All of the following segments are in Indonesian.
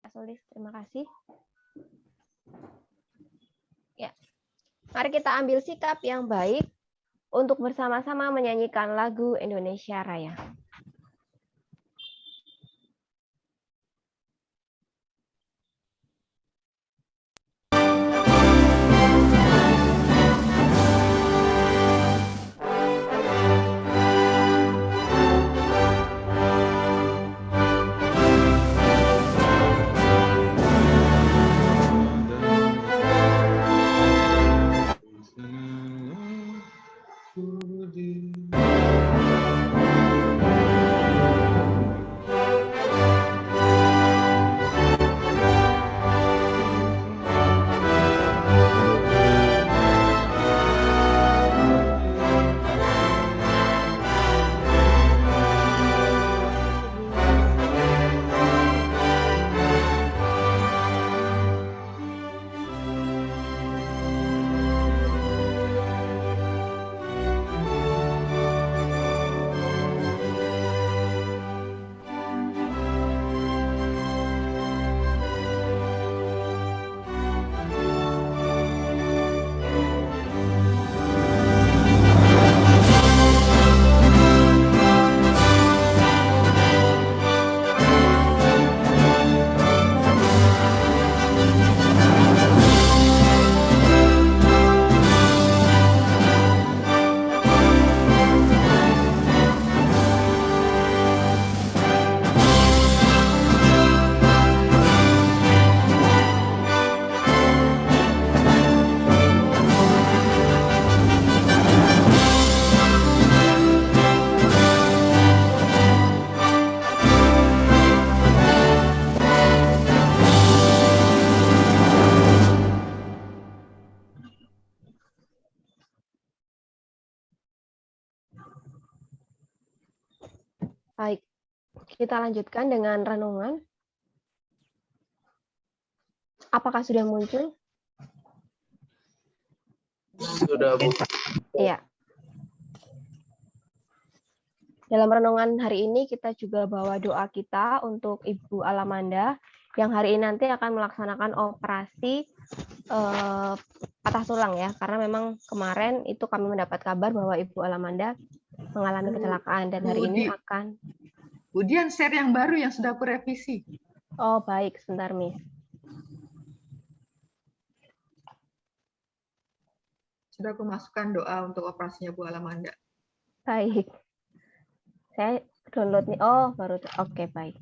Kak Solis, terima kasih. Ya, mari kita ambil sikap yang baik untuk bersama-sama menyanyikan lagu Indonesia Raya. Baik, kita lanjutkan dengan renungan. Apakah sudah muncul? Sudah, Bu. Iya. Dalam renungan hari ini kita juga bawa doa kita untuk Ibu Alamanda yang hari ini nanti akan melaksanakan operasi patah tulang ya, karena memang kemarin itu kami mendapat kabar bahwa Ibu Alamanda mengalami kecelakaan dan hari ini akan. Bu Dian share yang baru yang sudah aku revisi. Oh baik, sebentar Miss. Sudah aku masukkan doa untuk operasinya Bu Alamanda. Baik. Saya download nih. Oh, baru. Oke, baik.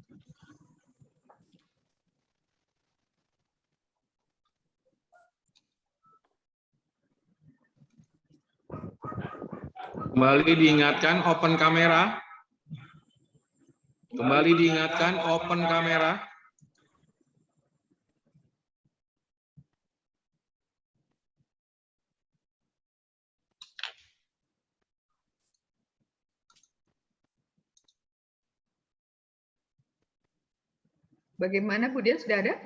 Kembali diingatkan open kamera. Kembali diingatkan open kamera. Bagaimana Bu Dian, sudah ada?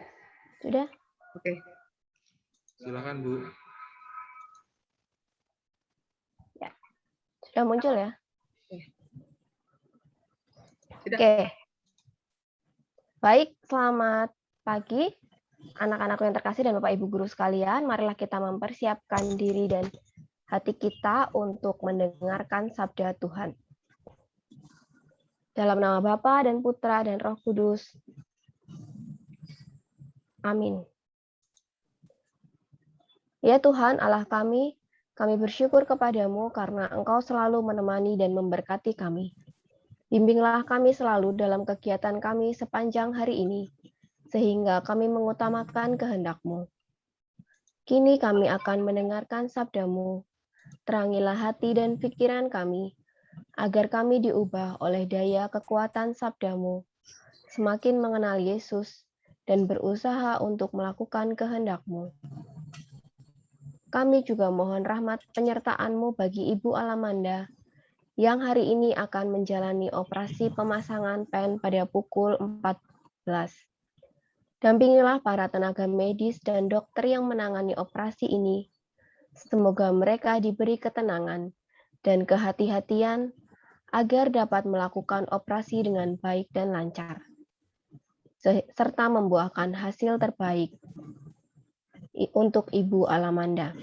Sudah. Oke. Silakan Bu. Ya. Sudah muncul ya? Sudah. Oke. Baik, selamat pagi anak-anakku yang terkasih dan Bapak Ibu guru sekalian. Marilah kita mempersiapkan diri dan hati kita untuk mendengarkan sabda Tuhan. Dalam nama Bapa dan Putra dan Roh Kudus. Amin. Ya Tuhan Allah kami bersyukur kepadamu karena Engkau selalu menemani dan memberkati kami. Bimbinglah kami selalu dalam kegiatan kami sepanjang hari ini, sehingga kami mengutamakan kehendak-Mu. Kini kami akan mendengarkan sabda-Mu. Terangilah hati dan pikiran kami, agar kami diubah oleh daya kekuatan sabda-Mu, semakin mengenal Yesus, dan berusaha untuk melakukan kehendak-Mu. Kami juga mohon rahmat penyertaan-Mu bagi Ibu Alamanda, yang hari ini akan menjalani operasi pemasangan pen pada pukul 14. Dampingilah para tenaga medis dan dokter yang menangani operasi ini. Semoga mereka diberi ketenangan dan kehati-hatian agar dapat melakukan operasi dengan baik dan lancar. serta membuahkan hasil terbaik untuk Ibu Alamanda.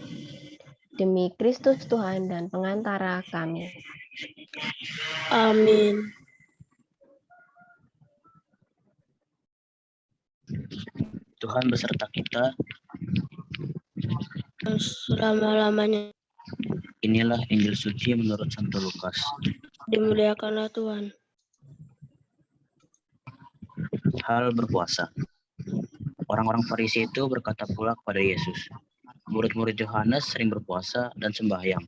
Demi Kristus Tuhan dan pengantara kami. Amin. Tuhan beserta kita. Selama-lamanya Inilah Injil suci menurut Santo Lukas. dimuliakanlah Tuhan. Hal berpuasa. Orang-orang Farisi itu berkata pula kepada Yesus, murid-murid Yohanes sering berpuasa dan sembahyang.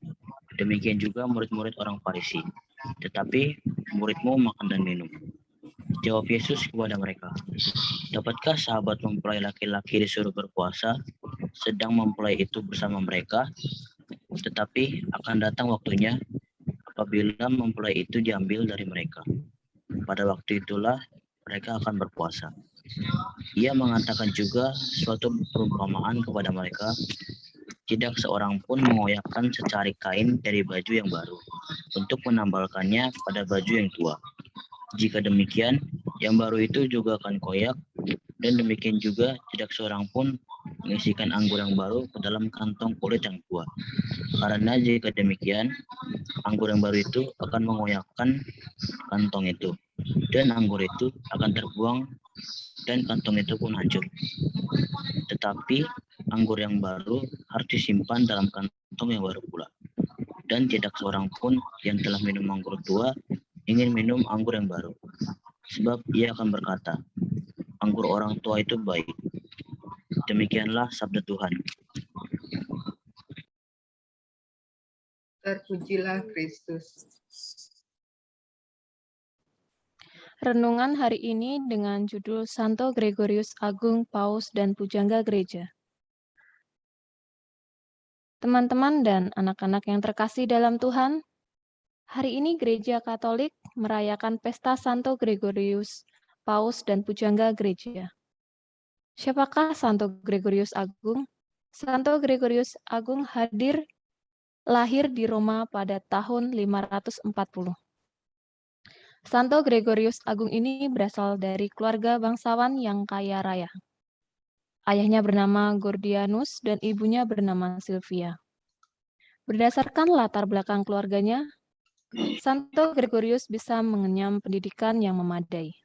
Demikian juga murid-murid orang Farisi. Tetapi muridmu makan dan minum. Jawab Yesus kepada mereka, dapatkah sahabat mempelai laki-laki disuruh berpuasa, sedang mempelai itu bersama mereka? Tetapi akan datang waktunya apabila mempelai itu diambil dari mereka. Pada waktu itulah mereka akan berpuasa. Ia mengatakan juga suatu perumpamaan kepada mereka, tidak seorang pun mengoyakkan secari kain dari baju yang baru untuk menambalkannya pada baju yang tua. Jika demikian, yang baru itu juga akan koyak, dan demikian juga tidak seorang pun mengisikan anggur yang baru ke dalam kantong kulit yang tua. Karena jika demikian, anggur yang baru itu akan mengoyakkan kantong itu, dan anggur itu akan terbuang, dan kantong itu pun hancur. Tetapi anggur yang baru harus disimpan dalam kantong yang baru pula. Dan tidak seorang pun yang telah minum anggur tua ingin minum anggur yang baru. Sebab ia akan berkata, anggur orang tua itu baik. Demikianlah sabda Tuhan. Terpujilah Kristus. Renungan hari ini dengan judul Santo Gregorius Agung, Paus dan Pujangga Gereja. Teman-teman dan anak-anak yang terkasih dalam Tuhan, hari ini Gereja Katolik merayakan pesta Santo Gregorius, Paus dan Pujangga Gereja. Siapakah Santo Gregorius Agung? Santo Gregorius Agung lahir di Roma pada tahun 540. Santo Gregorius Agung ini berasal dari keluarga bangsawan yang kaya raya. Ayahnya bernama Gordianus dan ibunya bernama Silvia. Berdasarkan latar belakang keluarganya, Santo Gregorius bisa mengenyam pendidikan yang memadai.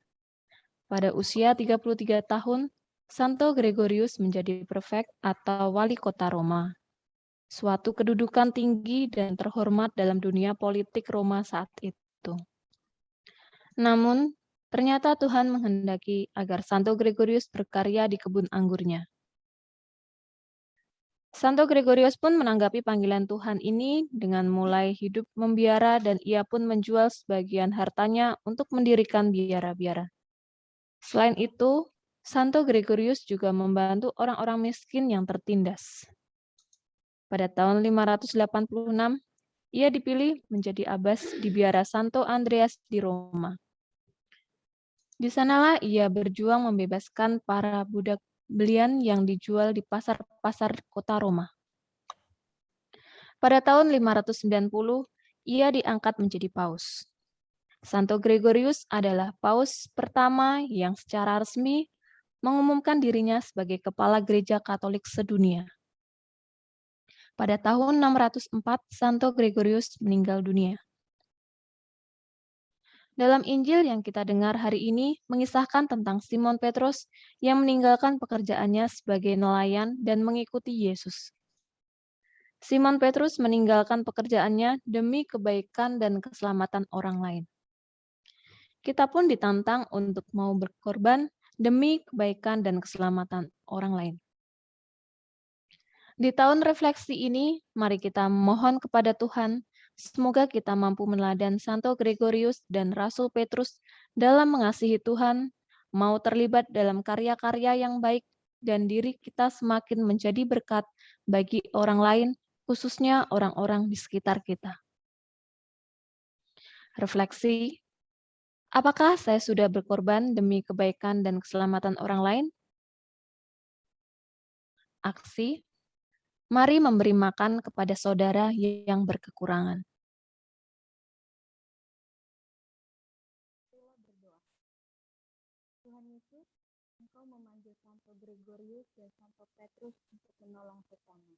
Pada usia 33 tahun, Santo Gregorius menjadi prefek atau wali kota Roma, suatu kedudukan tinggi dan terhormat dalam dunia politik Roma saat itu. Namun, ternyata Tuhan menghendaki agar Santo Gregorius berkarya di kebun anggurnya. Santo Gregorius pun menanggapi panggilan Tuhan ini dengan mulai hidup membiara dan ia pun menjual sebagian hartanya untuk mendirikan biara-biara. Selain itu, Santo Gregorius juga membantu orang-orang miskin yang tertindas. Pada tahun 586, ia dipilih menjadi abbas di biara Santo Andreas di Roma. Di sanalah ia berjuang membebaskan para budak belian yang dijual di pasar-pasar kota Roma. Pada tahun 590, ia diangkat menjadi paus. Santo Gregorius adalah paus pertama yang secara resmi mengumumkan dirinya sebagai kepala gereja Katolik sedunia. Pada tahun 604, Santo Gregorius meninggal dunia. Dalam Injil yang kita dengar hari ini mengisahkan tentang Simon Petrus yang meninggalkan pekerjaannya sebagai nelayan dan mengikuti Yesus. Simon Petrus meninggalkan pekerjaannya demi kebaikan dan keselamatan orang lain. Kita pun ditantang untuk mau berkorban demi kebaikan dan keselamatan orang lain. Di tahun refleksi ini, mari kita mohon kepada Tuhan, semoga kita mampu meneladani Santo Gregorius dan Rasul Petrus dalam mengasihi Tuhan, mau terlibat dalam karya-karya yang baik, dan diri kita semakin menjadi berkat bagi orang lain, khususnya orang-orang di sekitar kita. Refleksi, apakah saya sudah berkorban demi kebaikan dan keselamatan orang lain? Aksi, mari memberi makan kepada saudara yang berkekurangan. Tuhan Yesus, Gregorius dan Santo Petrus untuk menolong sesama.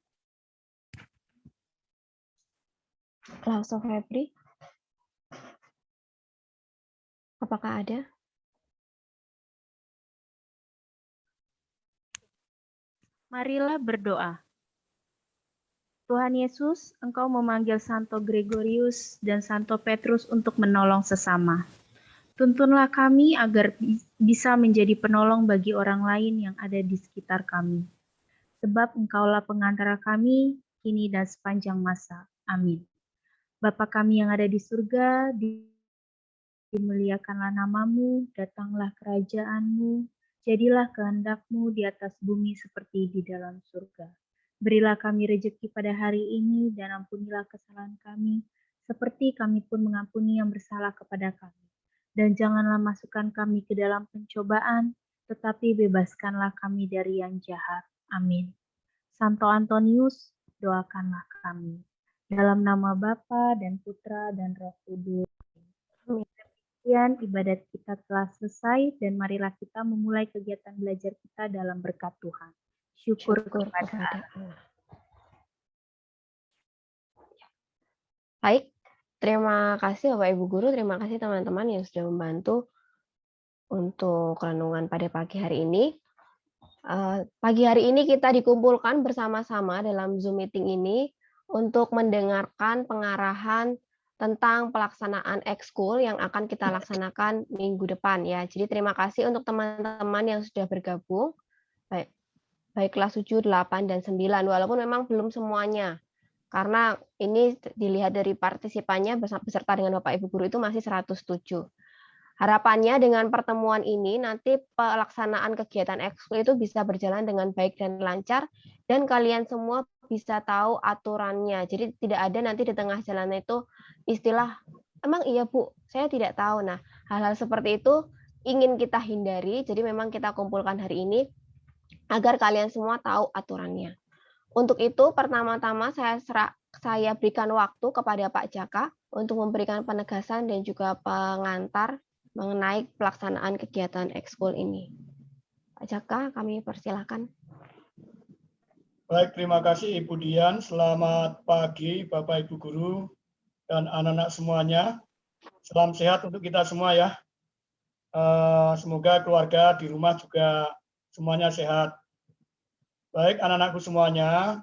Klauso Febri, apakah ada? Marilah berdoa. Tuhan Yesus, Engkau memanggil Santo Gregorius dan Santo Petrus untuk menolong sesama. Tuntunlah kami agar bisa menjadi penolong bagi orang lain yang ada di sekitar kami. Sebab Engkaulah pengantara kami, kini dan sepanjang masa. Amin. Bapa kami yang ada di surga, dimuliakanlah namamu, datanglah kerajaanmu, jadilah kehendak-Mu di atas bumi seperti di dalam surga. Berilah kami rejeki pada hari ini, dan ampunilah kesalahan kami, seperti kami pun mengampuni yang bersalah kepada kami. Dan janganlah masukkan kami ke dalam pencobaan, tetapi bebaskanlah kami dari yang jahat. Amin. Santo Antonius, doakanlah kami. Dalam nama Bapa dan Putra dan Roh Kudus. Demikian ibadat kita telah selesai, dan marilah kita memulai kegiatan belajar kita dalam berkat Tuhan. Syukur kepada Allah. Baik, terima kasih Bapak Ibu Guru, terima kasih teman-teman yang sudah membantu untuk renungan pada pagi hari ini. Pagi hari ini kita dikumpulkan bersama-sama dalam Zoom meeting ini untuk mendengarkan pengarahan tentang pelaksanaan ekskul yang akan kita laksanakan minggu depan ya. Jadi terima kasih untuk teman-teman yang sudah bergabung. Baik kelas 7, 8, dan 9, walaupun memang belum semuanya. Karena ini dilihat dari partisipannya beserta dengan Bapak Ibu Guru itu masih 107. Harapannya dengan pertemuan ini nanti pelaksanaan kegiatan ekskul itu bisa berjalan dengan baik dan lancar, dan kalian semua bisa tahu aturannya. Jadi tidak ada nanti di tengah jalan itu istilah, emang iya Bu, saya tidak tahu. Nah, hal-hal seperti itu ingin kita hindari, jadi memang kita kumpulkan hari ini agar kalian semua tahu aturannya. Untuk itu, pertama-tama saya berikan waktu kepada Pak Jaka untuk memberikan penegasan dan juga pengantar mengenai pelaksanaan kegiatan ekskul ini. Pak Jaka, kami persilahkan. Baik, terima kasih Ibu Dian. Selamat pagi Bapak Ibu Guru dan anak-anak semuanya. Salam sehat untuk kita semua ya. Semoga keluarga di rumah juga semuanya sehat. Baik anak-anakku semuanya,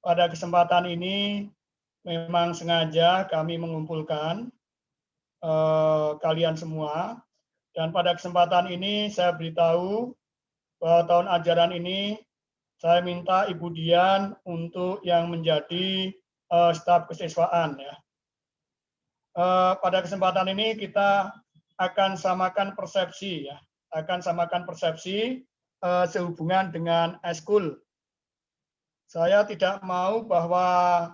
pada kesempatan ini memang sengaja kami mengumpulkan kalian semua, dan pada kesempatan ini saya beritahu bahwa tahun ajaran ini saya minta Ibu Dian untuk yang menjadi staf kesiswaan ya. Pada kesempatan ini kita akan samakan persepsi ya, sehubungan dengan ekskul. Saya tidak mau bahwa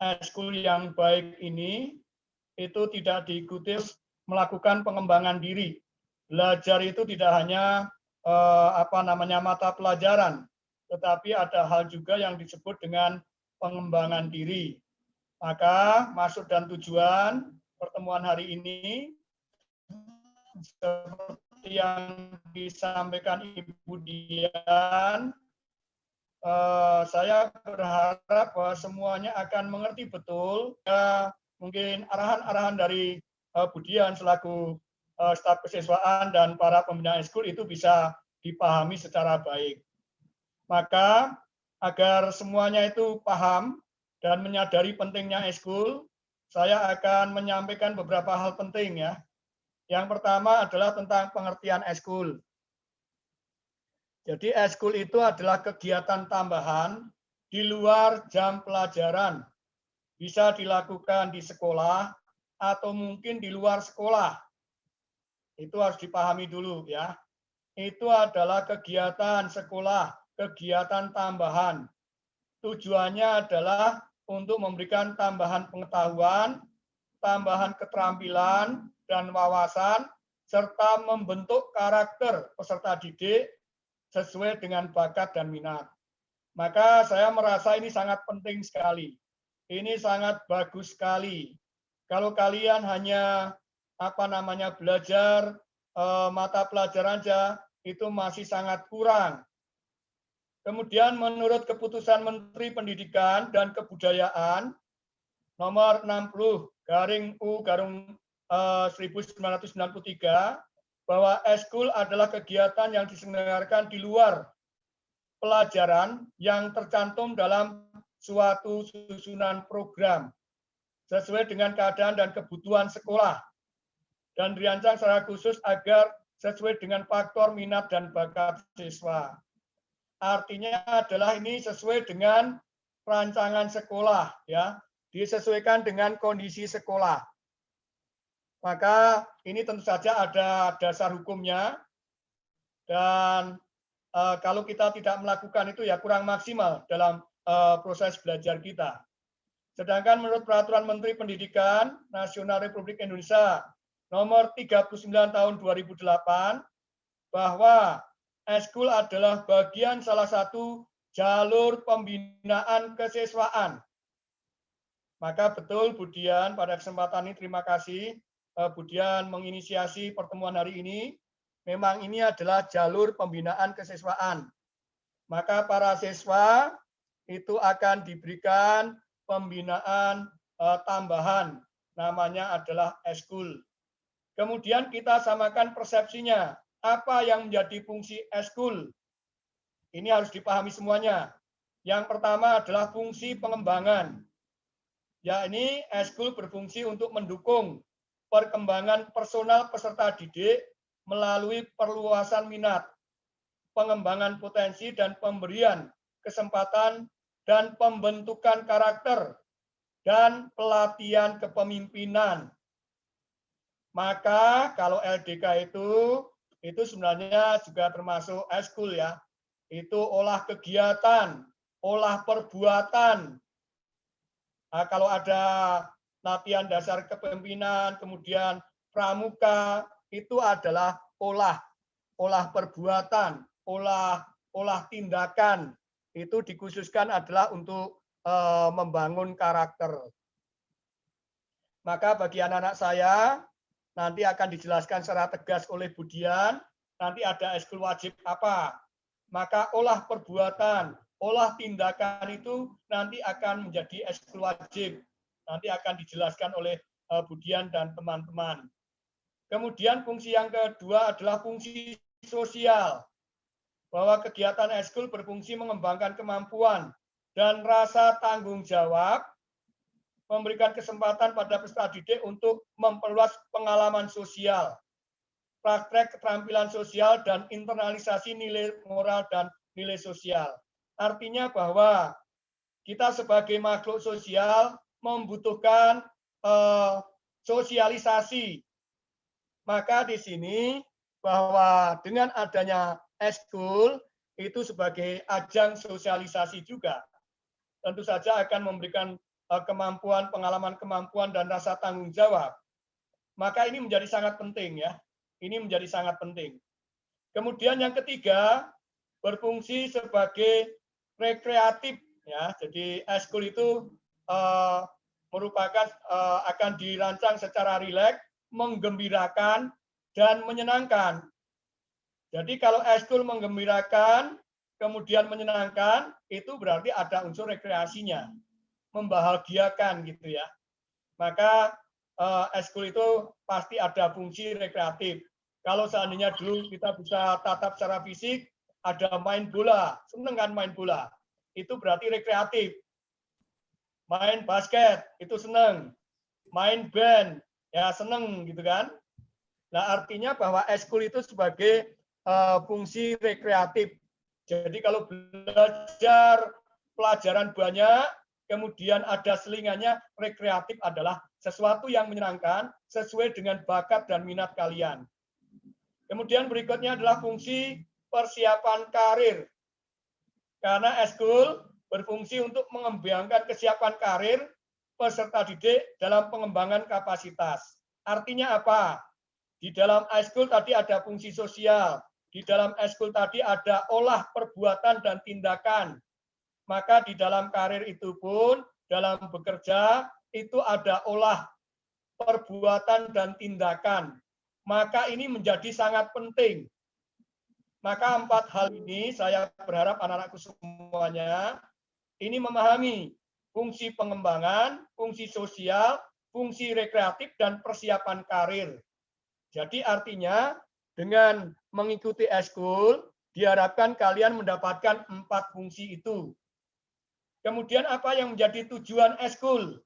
ekskul yang baik ini itu tidak diikuti melakukan pengembangan diri. Belajar itu tidak hanya mata pelajaran, tetapi ada hal juga yang disebut dengan pengembangan diri. Maka maksud dan tujuan pertemuan hari ini seperti yang disampaikan Ibu Dian, saya berharap bahwa semuanya akan mengerti betul. Mungkin arahan-arahan dari Bu Dian selaku staf kesiswaan dan para pembina ekskul itu bisa dipahami secara baik. Maka agar semuanya itu paham dan menyadari pentingnya ekskul, saya akan menyampaikan beberapa hal penting ya. Yang pertama adalah tentang pengertian ekskul. Jadi ekskul itu adalah kegiatan tambahan di luar jam pelajaran. Bisa dilakukan di sekolah atau mungkin di luar sekolah. Itu harus dipahami dulu ya. Itu adalah kegiatan sekolah, kegiatan tambahan. Tujuannya adalah untuk memberikan tambahan pengetahuan, tambahan keterampilan, dan wawasan, serta membentuk karakter peserta didik sesuai dengan bakat dan minat. Maka saya merasa ini sangat penting sekali. Ini sangat bagus sekali. Kalau kalian hanya belajar mata pelajaran saja itu masih sangat kurang. Kemudian menurut keputusan Menteri Pendidikan dan Kebudayaan nomor 60/U/1993 bahwa eskul adalah kegiatan yang diselenggarakan di luar pelajaran yang tercantum dalam suatu susunan program sesuai dengan keadaan dan kebutuhan sekolah dan dirancang secara khusus agar sesuai dengan faktor minat dan bakat siswa. Artinya adalah ini sesuai dengan rancangan sekolah, ya, disesuaikan dengan kondisi sekolah. Maka ini tentu saja ada dasar hukumnya dan kalau kita tidak melakukan itu ya kurang maksimal dalam proses belajar kita. Sedangkan menurut Peraturan Menteri Pendidikan Nasional Republik Indonesia nomor 39 tahun 2008 bahwa eskul adalah bagian salah satu jalur pembinaan kesiswaan. Maka betul Budian pada kesempatan ini terima kasih Budian menginisiasi pertemuan hari ini. Memang ini adalah jalur pembinaan kesiswaan. Maka para siswa itu akan diberikan pembinaan tambahan, namanya adalah eskul. Kemudian kita samakan persepsinya. Apa yang menjadi fungsi eskul? Ini harus dipahami semuanya. Yang pertama adalah fungsi pengembangan. Ya, ini eskul berfungsi untuk mendukung perkembangan personal peserta didik melalui perluasan minat, pengembangan potensi dan pemberian kesempatan dan pembentukan karakter dan pelatihan kepemimpinan. Maka kalau LDK itu sebenarnya juga termasuk eskul ya. Itu olah kegiatan, olah perbuatan. Nah, kalau ada latihan dasar kepemimpinan, kemudian pramuka, itu adalah olah perbuatan, olah tindakan. Itu dikhususkan adalah untuk membangun karakter. Maka bagi anak-anak saya, nanti akan dijelaskan secara tegas oleh Budian, nanti ada eskul wajib apa. Maka olah perbuatan, olah tindakan itu nanti akan menjadi eskul wajib. Nanti akan dijelaskan oleh Budian dan teman-teman. Kemudian fungsi yang kedua adalah fungsi sosial. Bahwa kegiatan eskul berfungsi mengembangkan kemampuan dan rasa tanggung jawab, memberikan kesempatan pada peserta didik untuk memperluas pengalaman sosial, praktek keterampilan sosial, dan internalisasi nilai moral dan nilai sosial. Artinya bahwa kita sebagai makhluk sosial membutuhkan sosialisasi. Maka di sini bahwa dengan adanya eskul itu sebagai ajang sosialisasi juga. Tentu saja akan memberikan kemampuan, pengalaman kemampuan, dan rasa tanggung jawab. Maka ini menjadi sangat penting ya. Ini menjadi sangat penting. Kemudian yang ketiga, berfungsi sebagai rekreatif ya. Jadi eskul itu merupakan akan dirancang secara rileks, menggembirakan, dan menyenangkan. Jadi kalau eskul menggembirakan, kemudian menyenangkan, itu berarti ada unsur rekreasinya. Membahagiakan gitu ya. Maka eskul itu pasti ada fungsi rekreatif. Kalau seandainya dulu kita bisa tatap secara fisik, ada main bola, seneng kan main bola, itu berarti rekreatif. Main basket itu seneng, main band ya seneng gitu kan. Nah artinya bahwa eskul itu sebagai fungsi rekreatif. Jadi kalau belajar pelajaran banyak, kemudian ada selingannya, rekreatif adalah sesuatu yang menyenangkan sesuai dengan bakat dan minat kalian. Kemudian berikutnya adalah fungsi persiapan karir. Karena eskul berfungsi untuk mengembangkan kesiapan karir peserta didik dalam pengembangan kapasitas. Artinya apa? Di dalam eskul tadi ada fungsi sosial. Di dalam eskul tadi ada olah perbuatan dan tindakan. Maka di dalam karir itu pun, dalam bekerja, itu ada olah perbuatan dan tindakan. maka ini menjadi sangat penting. Maka 4 hal ini saya berharap anak-anakku semuanya ini memahami fungsi pengembangan, fungsi sosial, fungsi rekreatif, dan persiapan karir. Jadi artinya dengan mengikuti eskul, diharapkan kalian mendapatkan 4 fungsi itu. Kemudian apa yang menjadi tujuan eskul?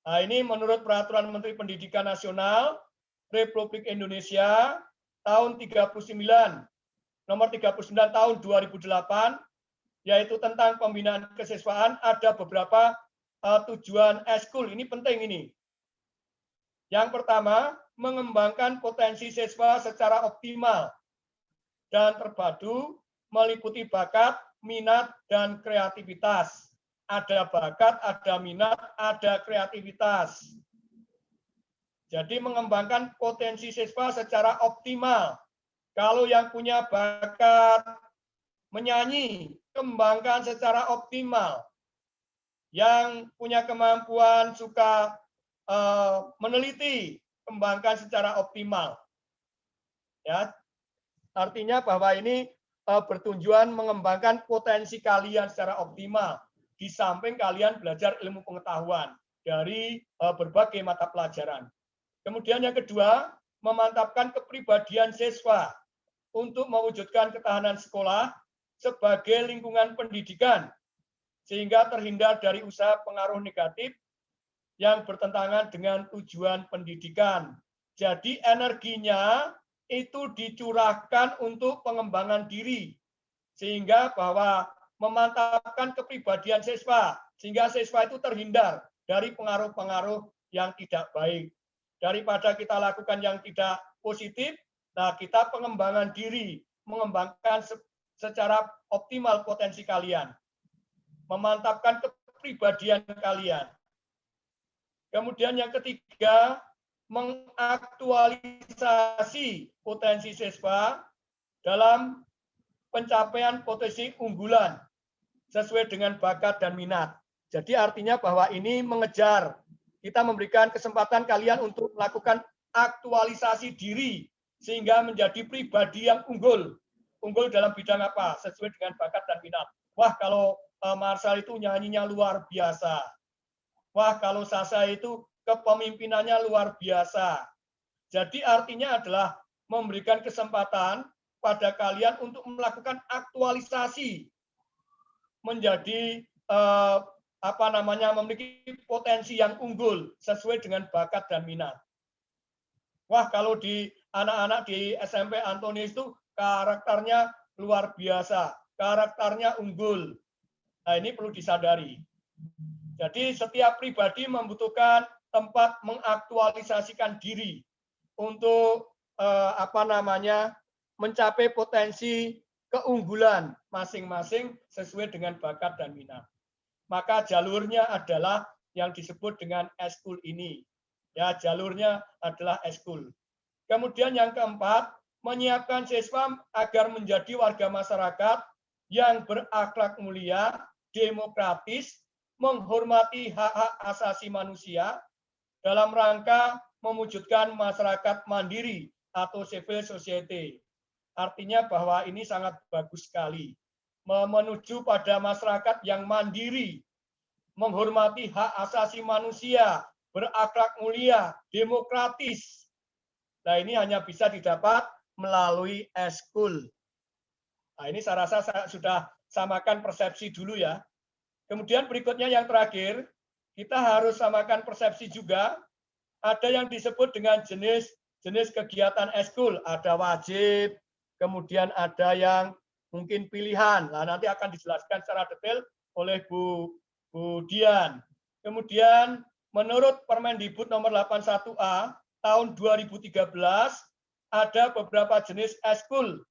Nah, ini menurut Peraturan Menteri Pendidikan Nasional Republik Indonesia tahun 39, nomor 39 tahun 2008, yaitu tentang pembinaan kesiswaan, ada beberapa tujuan eskul. Ini penting ini. Yang pertama, mengembangkan potensi siswa secara optimal dan terpadu, meliputi bakat, minat, dan kreativitas. Ada bakat, ada minat, ada kreativitas. Jadi mengembangkan potensi siswa secara optimal. Kalau yang punya bakat menyanyi, kembangkan secara optimal. Yang punya kemampuan suka meneliti, kembangkan secara optimal. Ya, artinya bahwa ini bertujuan mengembangkan potensi kalian secara optimal. Di samping kalian belajar ilmu pengetahuan dari berbagai mata pelajaran. Kemudian yang kedua, memantapkan kepribadian siswa untuk mewujudkan ketahanan sekolah sebagai lingkungan pendidikan, sehingga terhindar dari usaha pengaruh negatif yang bertentangan dengan tujuan pendidikan. Jadi energinya itu dicurahkan untuk pengembangan diri, sehingga bahwa memantapkan kepribadian siswa, sehingga siswa itu terhindar dari pengaruh-pengaruh yang tidak baik. Daripada kita lakukan yang tidak positif, nah kita pengembangan diri, mengembangkan secara optimal potensi kalian, memantapkan kepribadian kalian. Kemudian yang ketiga, mengaktualisasi potensi siswa dalam pencapaian potensi unggulan sesuai dengan bakat dan minat. Jadi artinya bahwa ini mengejar, kita memberikan kesempatan kalian untuk melakukan aktualisasi diri sehingga menjadi pribadi yang unggul. Unggul dalam bidang apa? Sesuai dengan bakat dan minat. Wah, kalau Marshall itu nyanyinya luar biasa. Wah, kalau Sasa itu kepemimpinannya luar biasa. Jadi artinya adalah memberikan kesempatan pada kalian untuk melakukan aktualisasi menjadi memiliki potensi yang unggul sesuai dengan bakat dan minat. Wah, kalau di anak-anak di SMP Antonius itu karakternya luar biasa, karakternya unggul. Nah, ini perlu disadari. Jadi setiap pribadi membutuhkan tempat mengaktualisasikan diri untuk mencapai potensi keunggulan masing-masing sesuai dengan bakat dan minat. Maka jalurnya adalah yang disebut dengan eskul ini. Ya, jalurnya adalah eskul. Kemudian yang keempat, menyiapkan siswa agar menjadi warga masyarakat yang berakhlak mulia, demokratis, menghormati hak-hak asasi manusia dalam rangka mewujudkan masyarakat mandiri atau civil society. Artinya bahwa ini sangat bagus sekali. Menuju pada masyarakat yang mandiri, menghormati hak asasi manusia, berakhlak mulia, demokratis. Nah, ini hanya bisa didapat melalui eskul. Nah, ini saya rasa saya sudah samakan persepsi dulu ya. Kemudian berikutnya yang terakhir, kita harus samakan persepsi juga. Ada yang disebut dengan jenis kegiatan eskul, ada wajib, kemudian ada yang mungkin pilihan. Nah, nanti akan dijelaskan secara detail oleh Bu Dian. Kemudian menurut Permendikbud nomor 81A tahun 2013 ada beberapa jenis eskul.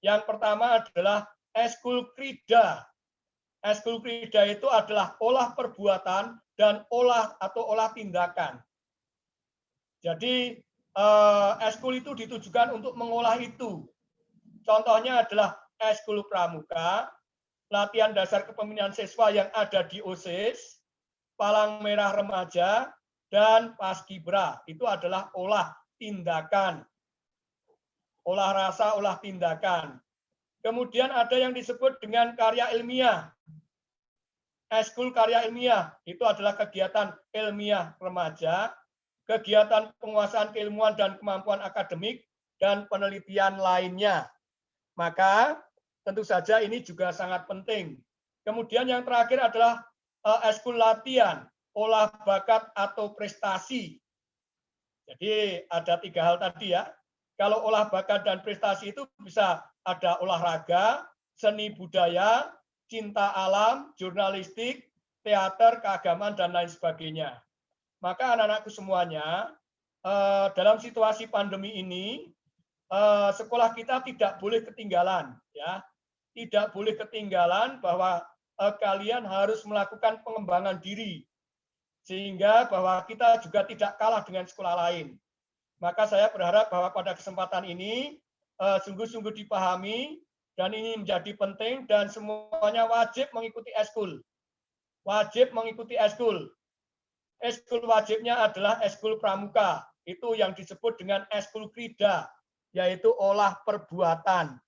Yang pertama adalah eskul krida. Eskul krida itu adalah olah perbuatan dan olah tindakan. Jadi eskul itu ditujukan untuk mengolah itu. Contohnya adalah eskul pramuka, latihan dasar kepemimpinan siswa yang ada di OSIS, Palang Merah Remaja, dan Paskibra. Itu adalah olah tindakan. olah rasa, olah tindakan. Kemudian ada yang disebut dengan karya ilmiah. Eskul karya ilmiah itu adalah kegiatan ilmiah remaja, kegiatan penguasaan keilmuan dan kemampuan akademik, dan penelitian lainnya. Maka tentu saja ini juga sangat penting. Kemudian yang terakhir adalah eskul latihan, olah bakat atau prestasi. Jadi ada 3 hal tadi ya. Kalau olah bakat dan prestasi itu bisa ada olahraga, seni budaya, cinta alam, jurnalistik, teater, keagamaan, dan lain sebagainya. Maka anak-anakku semuanya, dalam situasi pandemi ini, sekolah kita tidak boleh ketinggalan, ya, tidak boleh ketinggalan bahwa kalian harus melakukan pengembangan diri, sehingga bahwa kita juga tidak kalah dengan sekolah lain. Maka saya berharap bahwa pada kesempatan ini sungguh-sungguh dipahami dan ini menjadi penting dan semuanya wajib mengikuti eskul. Wajib mengikuti eskul. Eskul wajibnya adalah eskul pramuka. Itu yang disebut dengan eskul krida, yaitu olah perbuatan.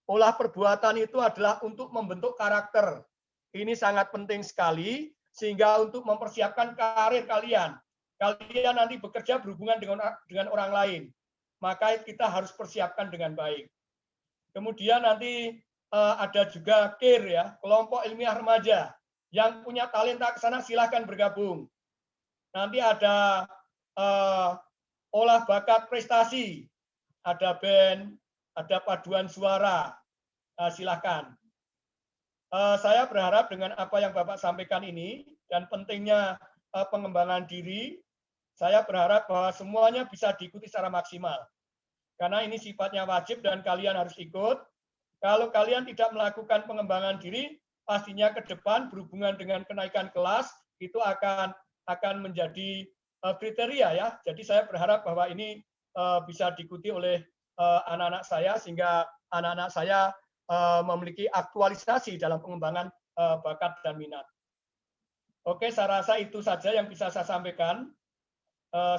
Olah perbuatan itu adalah untuk membentuk karakter. Ini sangat penting sekali sehingga untuk mempersiapkan karir kalian. Kalian nanti bekerja berhubungan dengan orang lain. Maka kita harus persiapkan dengan baik. Kemudian nanti ada juga KIR ya, kelompok ilmiah remaja. Yang punya talenta ke sana silahkan bergabung. Nanti ada olah bakat prestasi, ada band, ada paduan suara. Silahkan. Saya berharap dengan apa yang Bapak sampaikan ini dan pentingnya pengembangan diri, saya berharap bahwa semuanya bisa diikuti secara maksimal. Karena ini sifatnya wajib dan kalian harus ikut. Kalau kalian tidak melakukan pengembangan diri, pastinya ke depan berhubungan dengan kenaikan kelas itu akan menjadi kriteria ya. Jadi saya berharap bahwa ini bisa diikuti oleh anak-anak saya sehingga anak-anak saya memiliki aktualisasi dalam pengembangan bakat dan minat. Oke, saya rasa itu saja yang bisa saya sampaikan.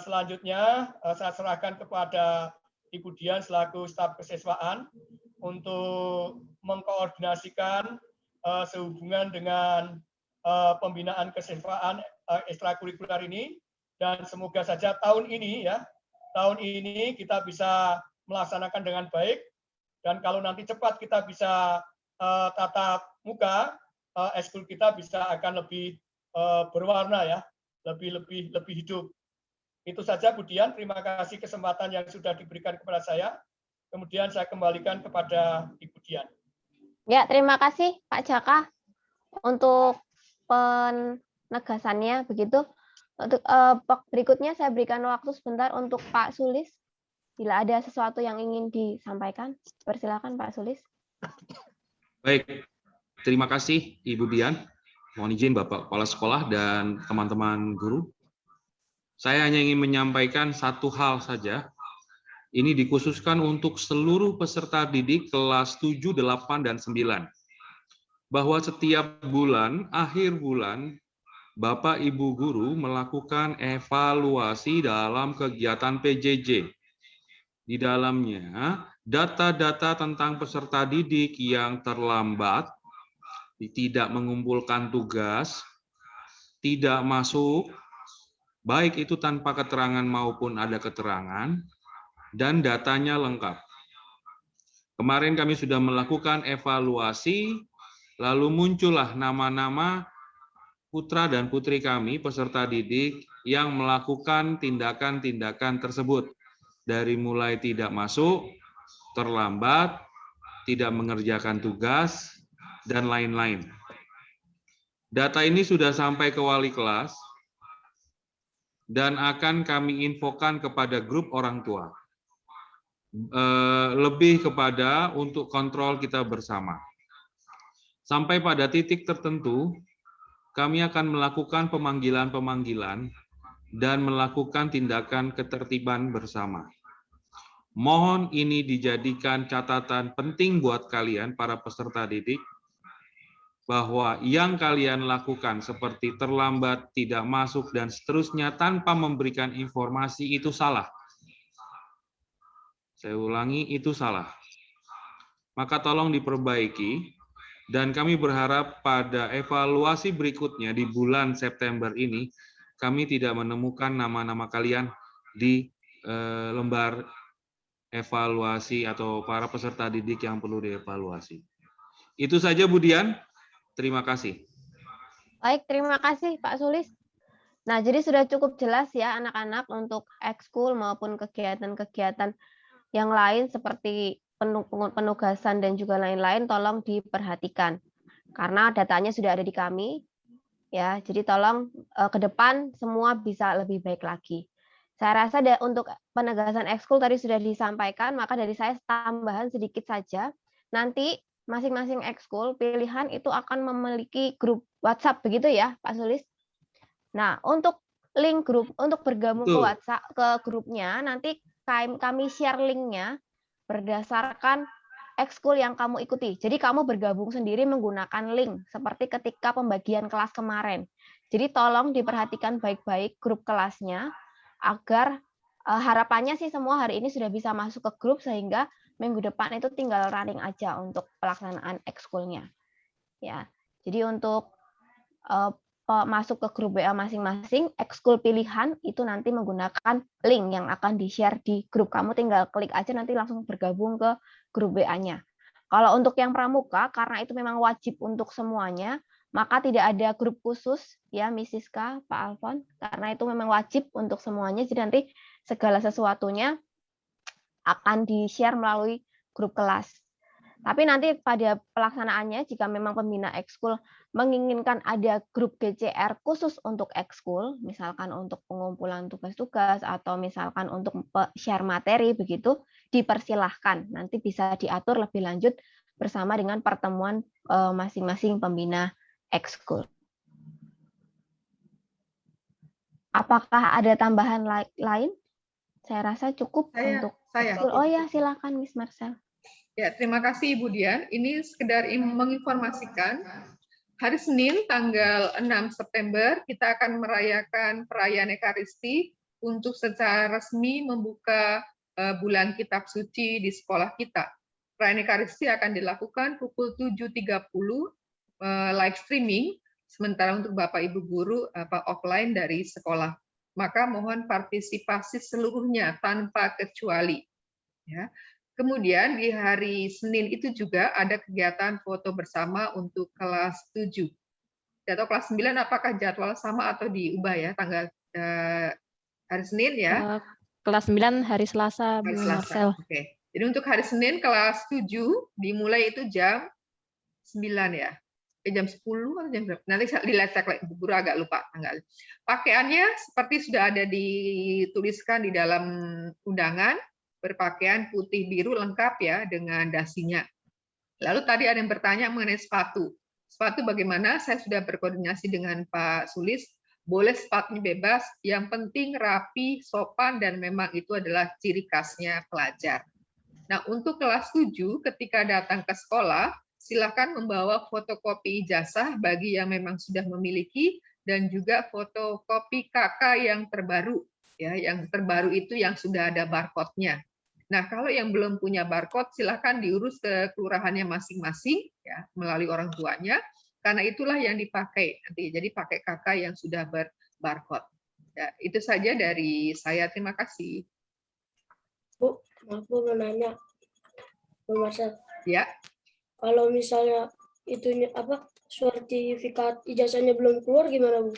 Selanjutnya saya serahkan kepada Ibu Dian selaku staf kesiswaan untuk mengkoordinasikan sehubungan dengan pembinaan kesiswaan ekstrakurikuler ini dan semoga saja tahun ini kita bisa melaksanakan dengan baik dan kalau nanti cepat kita bisa tatap muka, eskul kita bisa akan lebih berwarna ya, lebih hidup. Itu saja Bu Dian, terima kasih kesempatan yang sudah diberikan kepada saya. Kemudian saya kembalikan kepada Ibu Dian. Ya, terima kasih Pak Jaka untuk penegasannya begitu. Untuk berikutnya saya berikan waktu sebentar untuk Pak Sulis. Bila ada sesuatu yang ingin disampaikan, persilakan Pak Sulis. Baik, terima kasih Ibu Dian. Mohon izin Bapak Kepala Sekolah dan teman-teman guru. Saya hanya ingin menyampaikan satu hal saja. Ini dikhususkan untuk seluruh peserta didik kelas 7, 8, dan 9. Bahwa setiap bulan, akhir bulan, Bapak Ibu Guru melakukan evaluasi dalam kegiatan PJJ. Di dalamnya, data-data tentang peserta didik yang terlambat, tidak mengumpulkan tugas, tidak masuk, baik itu tanpa keterangan maupun ada keterangan, dan datanya lengkap. Kemarin kami sudah melakukan evaluasi, lalu muncullah nama-nama putra dan putri kami, peserta didik, yang melakukan tindakan-tindakan tersebut. Dari mulai tidak masuk, terlambat, tidak mengerjakan tugas, dan lain-lain. Data ini sudah sampai ke wali kelas, dan akan kami infokan kepada grup orang tua. Lebih kepada untuk kontrol kita bersama. Sampai pada titik tertentu, kami akan melakukan pemanggilan-pemanggilan dan melakukan tindakan ketertiban bersama. Mohon ini dijadikan catatan penting buat kalian, para peserta didik, bahwa yang kalian lakukan seperti terlambat, tidak masuk, dan seterusnya tanpa memberikan informasi itu salah. Saya ulangi, itu salah. Maka tolong diperbaiki, dan kami berharap pada evaluasi berikutnya di bulan September ini, kami tidak menemukan nama-nama kalian di lembar evaluasi atau para peserta didik yang perlu dievaluasi. Itu saja, Bu Dian. Terima kasih. Baik, terima kasih Pak Sulis. Nah, jadi sudah cukup jelas ya anak-anak untuk ekskul maupun kegiatan-kegiatan yang lain seperti penugasan dan juga lain-lain, tolong diperhatikan. Karena datanya sudah ada di kami, ya. Jadi tolong ke depan semua bisa lebih baik lagi. Saya rasa untuk penegasan ekskul tadi sudah disampaikan, maka dari saya tambahan sedikit saja. Nanti masing-masing ekskul pilihan itu akan memiliki grup WhatsApp, begitu ya, Pak Sulis? Nah, untuk link grup, untuk bergabung ke WhatsApp, ke grupnya, nanti kami share linknya berdasarkan ekskul yang kamu ikuti. Jadi kamu bergabung sendiri menggunakan link, seperti ketika pembagian kelas kemarin. Jadi tolong diperhatikan baik-baik grup kelasnya, agar harapannya sih semua hari ini sudah bisa masuk ke grup, sehingga minggu depan itu tinggal running aja untuk pelaksanaan ekskulnya. Ya, jadi untuk masuk ke grup WA masing-masing, ekskul pilihan itu nanti menggunakan link yang akan di-share di grup. Kamu tinggal klik aja nanti langsung bergabung ke grup WA-nya. Kalau untuk yang pramuka, karena itu memang wajib untuk semuanya, maka tidak ada grup khusus ya, Miss Siska, Pak Alfon, karena itu memang wajib untuk semuanya. Jadi nanti segala sesuatunya akan di-share melalui grup kelas. Tapi nanti pada pelaksanaannya, jika memang pembina ekskul menginginkan ada grup GCR khusus untuk ekskul, misalkan untuk pengumpulan tugas-tugas atau misalkan untuk share materi, begitu dipersilahkan. Nanti bisa diatur lebih lanjut bersama dengan pertemuan masing-masing pembina ekskul. Apakah ada tambahan lain? Saya rasa cukup untuk ekskul. Oh ya, silakan Miss Marcel. Ya, terima kasih Ibu Dian. Ini sekedar menginformasikan, hari Senin tanggal 6 September kita akan merayakan perayaan Ekaristi untuk secara resmi membuka bulan Kitab Suci di sekolah kita. Perayaan Ekaristi akan dilakukan pukul 7.30 live streaming, sementara untuk Bapak Ibu guru offline dari sekolah. Maka mohon partisipasi seluruhnya tanpa kecuali. Ya. Kemudian di hari Senin itu juga ada kegiatan foto bersama untuk kelas 7. Atau kelas 9 apakah jadwal sama atau diubah ya tanggal hari Senin ya? Kelas 9 hari Selasa, Bu Marcel. Oke. Jadi untuk hari Senin kelas 7 dimulai itu jam 9 ya. Jam 10 atau jam berapa? Nanti dilacak Bu Guru, agak lupa tanggal. Pakaiannya seperti sudah ada dituliskan di dalam undangan, berpakaian putih biru lengkap ya dengan dasinya. Lalu tadi ada yang bertanya mengenai sepatu. Sepatu bagaimana? Saya sudah berkoordinasi dengan Pak Sulis. Boleh sepatunya bebas, yang penting rapi, sopan, dan memang itu adalah ciri khasnya pelajar. Nah, untuk kelas 7 ketika datang ke sekolah, silakan membawa fotokopi ijazah bagi yang memang sudah memiliki, dan juga fotokopi KK yang terbaru. Ya, yang terbaru itu yang sudah ada barcode-nya. Nah, kalau yang belum punya barcode, silakan diurus ke kelurahannya masing-masing, ya, melalui orang tuanya, karena itulah yang dipakai nanti. Jadi pakai KK yang sudah berbarcode. Ya, itu saja dari saya. Terima kasih. Bu, maaf Bu mau nanya, Bu Marcel. Ya. Kalau misalnya itunya sertifikat ijazahnya belum keluar gimana Bu?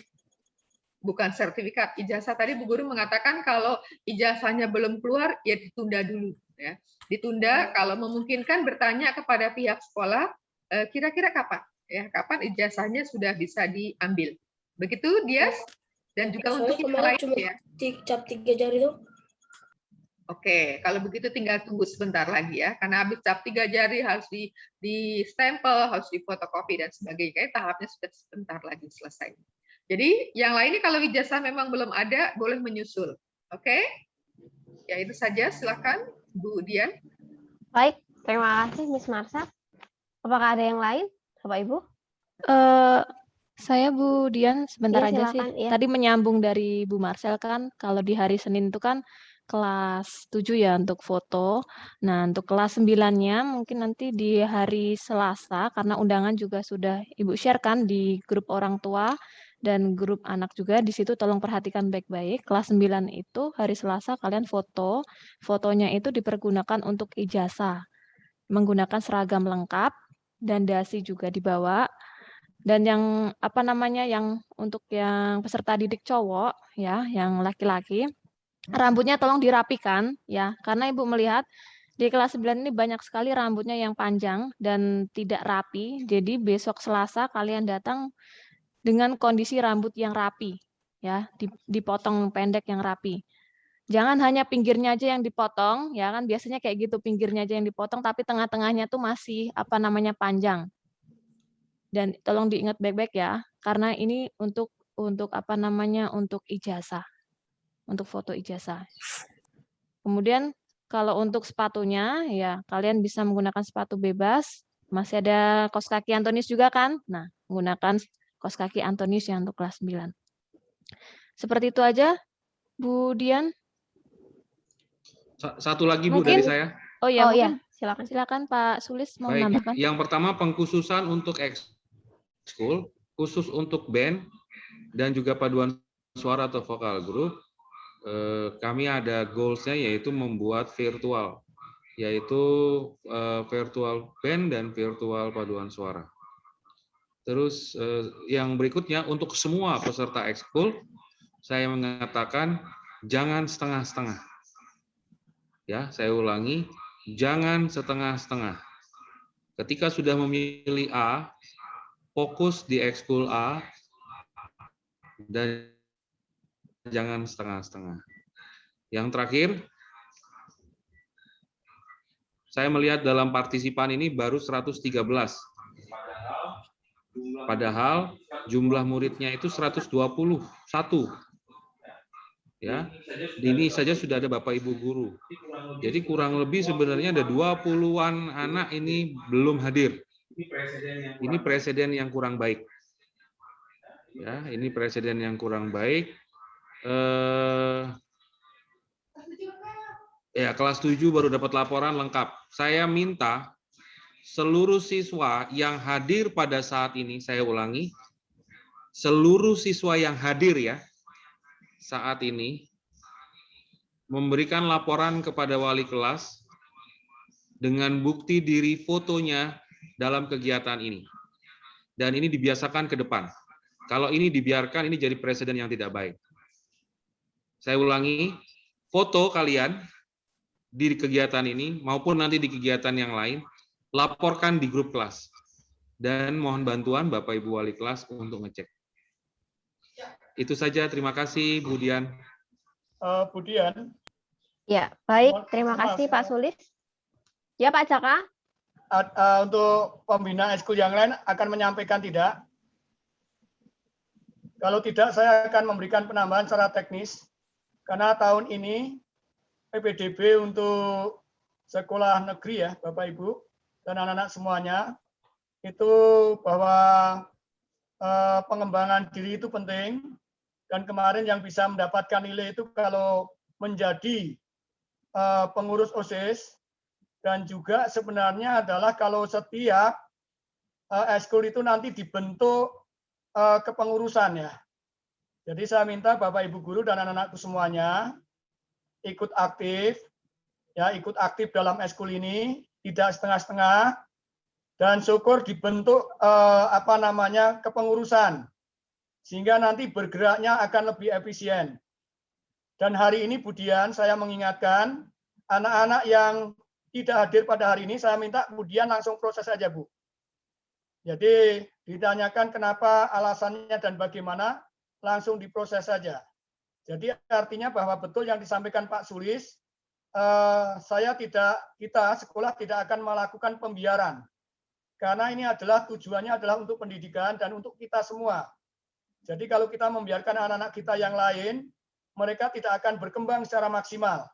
Bukan sertifikat ijazah, tadi Bu Guru mengatakan kalau ijazahnya belum keluar ya ditunda dulu ya. Ditunda, kalau memungkinkan bertanya kepada pihak sekolah kira-kira kapan ya, kapan ijazahnya sudah bisa diambil. Begitu Dias, dan juga untuk yang lain cuma ya. Cap 3 jari itu. Oke, kalau begitu tinggal tunggu sebentar lagi ya, karena habis cap 3 jari harus di stempel, harus difotokopi dan sebagainya. Tahapnya sudah sebentar lagi selesai. Jadi yang lainnya kalau ijazah memang belum ada, boleh menyusul. Oke? Ya itu saja, silakan Bu Dian. Baik, terima kasih Miss Marsa. Apakah ada yang lain, Bapak Ibu? Saya Bu Dian, sebentar Ya, aja silakan, sih. ya. Tadi menyambung dari Bu Marcel kan, kalau di hari Senin itu kan kelas 7 ya untuk foto. Nah, untuk kelas 9-nya mungkin nanti di hari Selasa, karena undangan juga sudah Ibu share kan di grup orang tua dan grup anak juga. Di situ tolong perhatikan baik-baik. Kelas 9 itu hari Selasa kalian foto. Fotonya itu dipergunakan untuk ijazah. Menggunakan seragam lengkap dan dasi juga dibawa. Dan yang apa namanya yang untuk yang peserta didik cowok ya, yang laki-laki, rambutnya tolong dirapikan ya, karena Ibu melihat di kelas 9 ini banyak sekali rambutnya yang panjang dan tidak rapi. Jadi besok Selasa kalian datang dengan kondisi rambut yang rapi ya, dipotong pendek yang rapi. Jangan hanya pinggirnya aja yang dipotong ya kan, biasanya kayak gitu, pinggirnya aja yang dipotong tapi tengah-tengahnya tuh masih apa namanya panjang. Dan tolong diingat baik-baik ya, karena ini untuk apa namanya, untuk ijazah, untuk foto ijazah. Kemudian kalau untuk sepatunya, ya kalian bisa menggunakan sepatu bebas. Masih ada kaos kaki Antonius juga kan? Nah, menggunakan kaos kaki Antonius yang untuk kelas 9. Seperti itu aja, Bu Dian. Satu lagi Bu Mungkin, dari saya. oh ya, mungkin silakan. silakan Pak Sulis mau Baik, menambahkan. yang pertama pengkhususan untuk ekskul, khusus untuk band dan juga paduan suara atau vokal grup. Kami ada goals-nya yaitu membuat virtual, yaitu virtual band dan virtual paduan suara. Terus yang berikutnya untuk semua peserta ekskul, saya mengatakan jangan setengah-setengah. Ya, saya ulangi, jangan setengah-setengah. Ketika sudah memilih A, fokus di ekskul A dan jangan setengah-setengah. Yang terakhir, saya melihat dalam partisipan ini baru 113. Padahal jumlah muridnya itu 121. Ya, ini saja sudah ada Bapak Ibu guru. Jadi kurang lebih sebenarnya ada 20-an anak ini belum hadir. Ini presiden yang kurang baik. Ya, ini presiden yang kurang baik. Ya, kelas 7 baru dapat laporan lengkap. Saya minta seluruh siswa yang hadir pada saat ini, saya ulangi, seluruh siswa yang hadir ya, saat ini, memberikan laporan kepada wali kelas dengan bukti diri fotonya dalam kegiatan ini. Dan ini dibiasakan ke depan. Kalau ini dibiarkan, ini jadi presiden yang tidak baik. Saya ulangi, foto kalian di kegiatan ini, maupun nanti di kegiatan yang lain, laporkan di grup kelas. Dan mohon bantuan Bapak Ibu Wali kelas untuk ngecek. Itu saja, terima kasih Bu Dian. Bu Dian. Ya, baik. Terima kasih Pak Sulis. Ya Pak Jaka. Untuk pembina ekskul yang lain akan menyampaikan tidak? Kalau tidak, saya akan memberikan penambahan secara teknis. Karena tahun ini PPDB untuk sekolah negeri ya, Bapak Ibu dan anak-anak semuanya, itu bahwa pengembangan diri itu penting. Dan kemarin yang bisa mendapatkan nilai itu kalau menjadi pengurus OSIS, dan juga sebenarnya adalah kalau setiap ekskul itu nanti dibentuk kepengurusan ya. Jadi saya minta Bapak Ibu guru dan anak-anakku semuanya ikut aktif ya, ikut aktif dalam ekskul ini, tidak setengah-setengah, dan syukur dibentuk kepengurusan sehingga nanti bergeraknya akan lebih efisien. Dan hari ini Bu Dian, saya mengingatkan anak-anak yang tidak hadir pada hari ini, saya minta Bu Dian langsung proses saja Bu. Jadi ditanyakan kenapa, alasannya dan bagaimana, langsung diproses saja. Jadi artinya bahwa betul yang disampaikan Pak Sulis, kita sekolah tidak akan melakukan pembiaran. Karena ini adalah tujuannya adalah untuk pendidikan dan untuk kita semua. Jadi kalau kita membiarkan anak-anak kita yang lain, mereka tidak akan berkembang secara maksimal.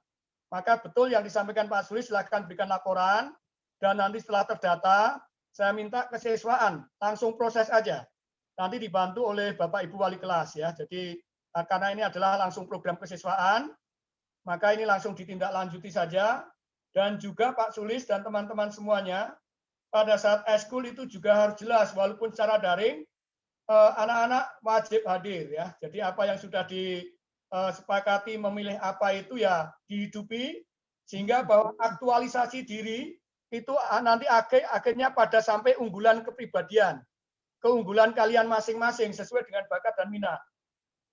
Maka betul yang disampaikan Pak Sulis, silakan berikan laporan, dan nanti setelah terdata, saya minta kesiswaan, langsung proses aja. Nanti dibantu oleh Bapak Ibu Wali kelas ya. Jadi karena ini adalah langsung program kesiswaan, maka ini langsung ditindaklanjuti saja. Dan juga Pak Sulis dan teman-teman semuanya, pada saat eskul itu juga harus jelas, walaupun secara daring, anak-anak wajib hadir ya. Jadi apa yang sudah disepakati memilih apa itu ya dihidupi, sehingga bahwa aktualisasi diri itu nanti akhirnya pada sampai unggulan kepribadian, keunggulan kalian masing-masing sesuai dengan bakat dan minat.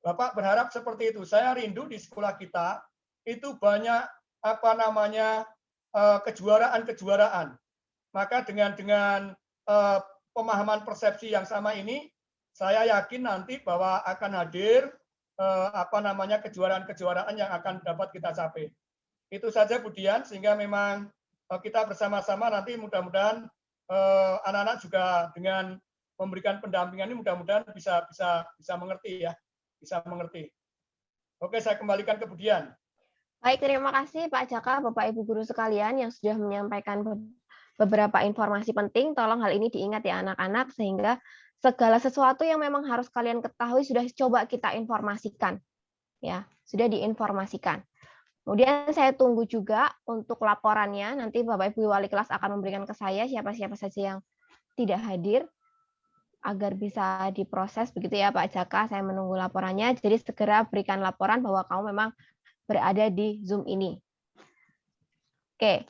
Bapak berharap seperti itu. Saya rindu di sekolah kita itu banyak kejuaraan-kejuaraan. Maka dengan pemahaman persepsi yang sama ini, saya yakin nanti bahwa akan hadir kejuaraan-kejuaraan yang akan dapat kita capai. Itu saja Bu Dian, sehingga memang kita bersama-sama nanti mudah-mudahan anak-anak juga dengan memberikan pendampingan ini mudah-mudahan bisa mengerti ya, bisa mengerti. Oke, saya kembalikan ke Bu Dian. Baik, terima kasih Pak Jaka, Bapak Ibu guru sekalian yang sudah menyampaikan beberapa informasi penting. Tolong hal ini diingat ya anak-anak, sehingga segala sesuatu yang memang harus kalian ketahui sudah coba kita informasikan. Ya, sudah diinformasikan. Kemudian saya tunggu juga untuk laporannya. Nanti Bapak Ibu wali kelas akan memberikan ke saya siapa-siapa saja yang tidak hadir agar bisa diproses begitu ya Pak Jaka. Saya menunggu laporannya. Jadi segera berikan laporan bahwa kamu memang berada di Zoom ini. Oke,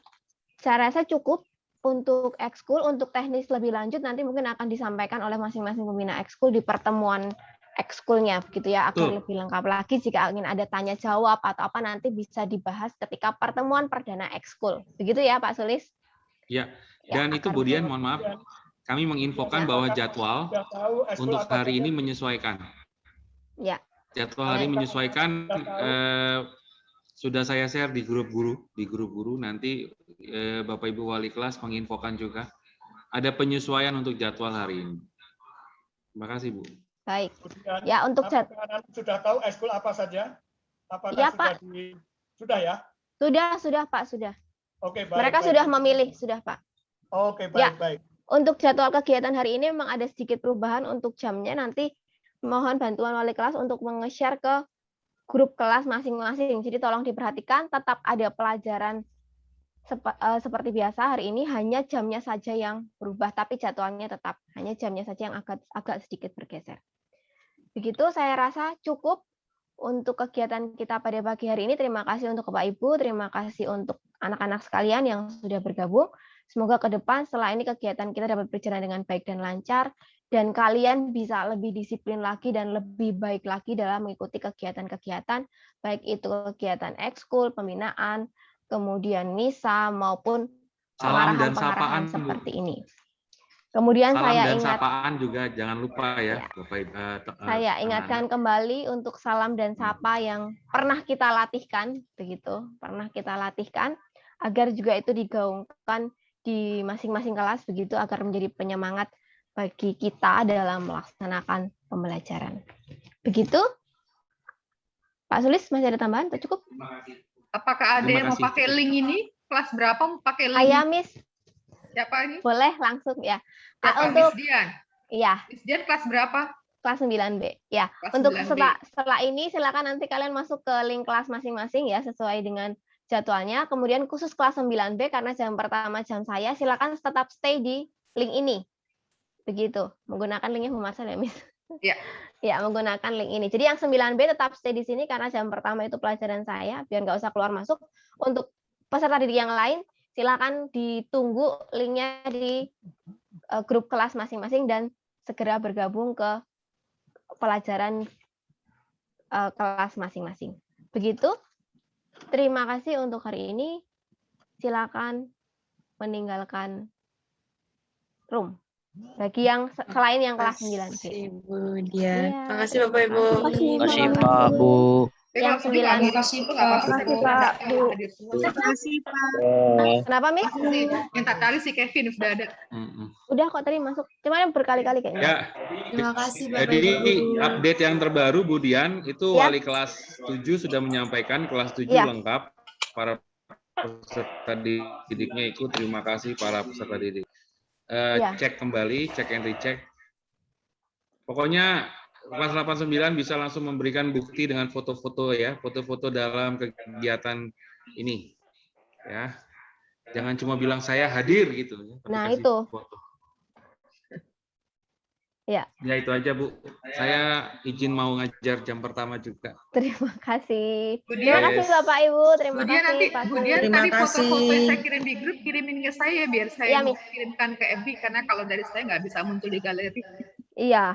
saya rasa cukup untuk ekskul. Untuk teknis lebih lanjut nanti mungkin akan disampaikan oleh masing-masing pembina ekskul di pertemuan ekskulnya, begitu ya, agar lebih lengkap lagi. Jika ingin ada tanya jawab atau apa nanti bisa dibahas ketika pertemuan perdana ekskul. Begitu ya Pak Sulis? Ya, dan itu Bu Dian, mohon maaf, kami menginfokan bahwa jadwal untuk hari ini menyesuaikan. Ya. Jadwal hari menyesuaikan. Sudah saya share di grup guru, nanti Bapak Ibu wali kelas menginfokan juga ada penyesuaian untuk jadwal hari ini. Terima kasih Bu. Baik. Ya, untuk sudah tahu ekskul apa saja? Apakah ya, sudah Pak. Sudah ya? Sudah Pak, sudah. Oke, baik. Mereka sudah memilih, sudah Pak. Oke, baik, ya. Baik. Untuk jadwal kegiatan hari ini memang ada sedikit perubahan untuk jamnya. Nanti mohon bantuan wali kelas untuk menge-share ke grup kelas masing-masing. Jadi tolong diperhatikan, tetap ada pelajaran seperti biasa. Hari ini hanya jamnya saja yang berubah, tapi jadwalnya tetap. Hanya jamnya saja yang agak sedikit bergeser. Begitu saya rasa cukup untuk kegiatan kita pada pagi hari ini. Terima kasih untuk Bapak Ibu, terima kasih untuk anak-anak sekalian yang sudah bergabung. Semoga ke depan setelah ini kegiatan kita dapat berjalan dengan baik dan lancar, dan kalian bisa lebih disiplin lagi dan lebih baik lagi dalam mengikuti kegiatan-kegiatan, baik itu kegiatan ekskul, pembinaan, kemudian misa, maupun pengarahan-pengarahan seperti ini. Kemudian salam saya dan ingat, sapaan juga jangan lupa ya. Saya ingatkan kembali untuk salam dan sapa yang pernah kita latihkan, begitu, pernah kita latihkan, agar juga itu digaungkan di masing-masing kelas, begitu, agar menjadi penyemangat bagi kita dalam melaksanakan pembelajaran. Begitu, Pak Sulis, masih ada tambahan atau cukup? Apakah ada yang mau pakai link ini? Kelas berapa mau pakai link? Ayah, Miss. Siapa ini? Boleh langsung ya. Untuk Miss Dian. Iya. Miss Dian kelas berapa? Kelas 9B. Ya. Kelas untuk 9B. setelah ini silakan nanti kalian masuk ke link kelas masing-masing ya sesuai dengan jadwalnya. Kemudian khusus kelas 9B karena jam pertama jam saya, silakan tetap stay di link ini. Begitu. Menggunakan linknya Bu Marcel ya, Miss? Iya. Ya, menggunakan link ini. Jadi yang 9B tetap stay di sini karena jam pertama itu pelajaran saya, biar nggak usah keluar masuk. Untuk peserta didik yang lain, silakan ditunggu linknya di grup kelas masing-masing dan segera bergabung ke pelajaran kelas masing-masing. Begitu. Terima kasih untuk hari ini. Silakan meninggalkan room. Bagi yang selain yang kelas 9B. Ibu Dian. Iya, Terima kasih Bapak Ibu. Terima kasih Pak Bu. Yang 9B. Terima kasih Pak. Terima kasih Pak. Kenapa, Miss? Minta tadi si Kevin sudah ada. Udah kok tadi masuk. Cuman berkali-kali kayaknya. Ya. Terima kasih Bapak Jadi Ibu. update yang terbaru Bu Dian itu Ya. wali kelas 7 sudah menyampaikan kelas 7 Ya. lengkap. Para peserta didiknya ikut. Terima kasih para peserta didik. Ya. Cek kembali, cek and recheck. Pokoknya kelas 89 bisa langsung memberikan bukti dengan foto-foto ya, foto-foto dalam kegiatan ini. Ya. Jangan cuma bilang saya hadir gitu ya. Tapi Nah, kasih itu. foto. Ya. Ya itu aja Bu. Saya izin mau ngajar jam pertama juga. Terima kasih. Budian, Terima kasih Bapak Ibu. Terima Budian kasih nanti, Pak Budian Suli. tadi foto-foto yang saya kirim di grup kirimin ke saya biar saya Iya, Miss. kirimkan ke FB karena kalau dari saya nggak bisa muncul di galeri. Iya.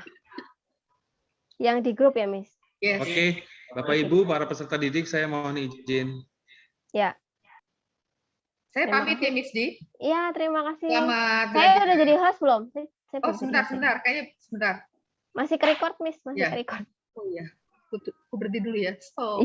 Yang di grup ya, Miss. Yes. Oke, Bapak Ibu, para peserta didik, saya mohon izin. Ya. Saya Terima pamit kasih. ya Miss Di. Iya, terima kasih. Selamat Saya belajar. udah jadi host belum? Saya Oh belum jadi sebentar, host. sebentar, kayaknya sebentar. Masih ke record, Miss. Masih Ya. ke record. Oh iya, aku berhenti dulu ya. So.